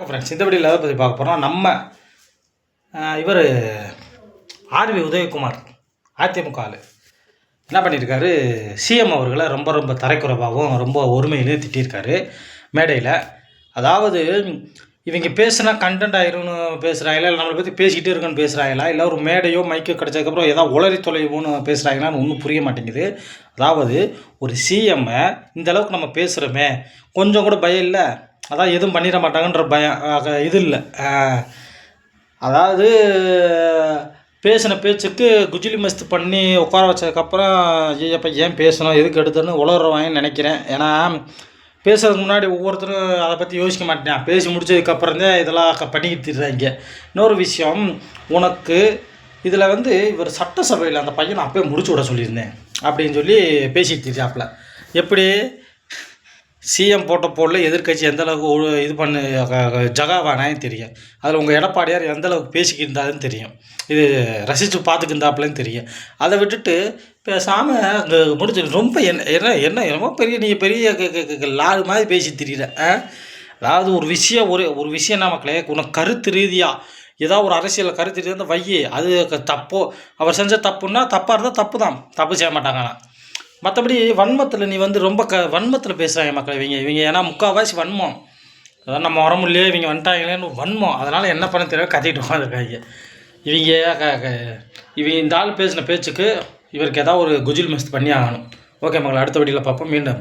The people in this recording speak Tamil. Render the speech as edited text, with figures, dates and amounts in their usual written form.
ஃப்ரெண்ட்ஸ் இந்த வீடியோவில் எதை பற்றி பார்க்க போகிறோம். நம்ம இவர் ஆர்வி உதயகுமார் அதிமுக ஆளு என்ன பண்ணியிருக்காரு, சிஎம் அவர்களை ரொம்ப ரொம்ப தரைக்குறைவாகவும் ரொம்ப ஒருமையிலையும் திட்டியிருக்காரு மேடையில். அதாவது இவங்க பேசுனா கண்டென்ட் ஆயிரும்னு பேசுகிறாங்களா, இல்லை நம்மளை பற்றி பேசிக்கிட்டே இருக்குன்னு பேசுகிறாங்களா, இல்லை ஒரு மேடையோ மைக்கோ கிடச்சதுக்கப்புறம் ஏதாவது உளறி தொலைவோன்னு பேசுகிறாங்களான்னு ஒன்றும் புரிய மாட்டேங்குது. அதாவது ஒரு சிஎம்மை இந்த அளவுக்கு நம்ம பேசுகிறோமே, கொஞ்சம் கூட பயம் இல்லை, அதான் எதுவும் பண்ணிட மாட்டாங்கன்ற பயம் இது இல்லை. அதாவது பேசின பேச்சுக்கு குஜிலி மஸ்து பண்ணி உட்கார வச்சதுக்கப்புறம் ஐயப்போ ஏன் பேசணும், எதுக்கு எடுத்துன்னு உளறுவாங்கன்னு நினைக்கிறேன். ஏன்னா பேசுறதுக்கு முன்னாடி ஒவ்வொருத்தரும் அதை பற்றி யோசிக்க மாட்டேன், பேசி முடிச்சதுக்கப்புறம் தான் இதெல்லாம் பண்ணிக்கிட்டு இருக்காங்க. இன்னொரு விஷயம், உனக்கு இதில் இவர் சட்டசபையில் அந்த பையனை அப்போயே முடிச்சு விட சொல்லியிருந்தேன் அப்படின்னு சொல்லி பேசிட்டு இருக்காப்புல. எப்படி சிஎம் போட்ட போடல எதிர்கட்சி எந்தளவுக்கு இது பண்ணு ஜகாவானான்னு தெரியும். அதில் உங்கள் எடப்பாடியார் எந்தளவுக்கு பேசிக்கிட்டு இருந்தாருன்னு தெரியும். இது ரசித்து பார்த்துக்கிருந்தாப்புலன்னு தெரியும். அதை விட்டுட்டு பேசாமல் அங்கே முடிச்சு ரொம்ப என்ன பெரிய நீங்கள் பெரிய லாடு மாதிரி பேசி திரியிற. அதாவது ஒரு விஷயம் மக்களே, உனக்கு கருத்து ரீதியாக ஏதாவது ஒரு அரசியல் கருத்து ரீதியாக இருந்தால் வையி, அது தப்போ அவர் செஞ்ச தப்புன்னா தப்பாக இருந்தால் தப்பு தான், தப்பு செய்ய மாட்டாங்க. ஆனால் மற்றபடி வன்மத்தில் நீ ரொம்ப வன்மத்தில் பேசுகிறாங்க மக்கள் இவங்க. ஏன்னா முக்கால்வாசி வன்மம், அதான் நம்ம வர முடியலையே இவங்க வந்துட்டாங்களேன்னு வன்மம். அதனால் என்ன பண்ண தெரியாது கத்திட்டு உட்காந்துருக்காங்க இவங்க. இந்த ஆள் பேசின பேச்சுக்கு இவருக்கு ஏதாவது ஒரு குஜில் மஸ்த் பண்ணி ஆகணும். ஓகே மக்கள், அடுத்த வீடியோவில் பார்ப்போம் மீண்டும்.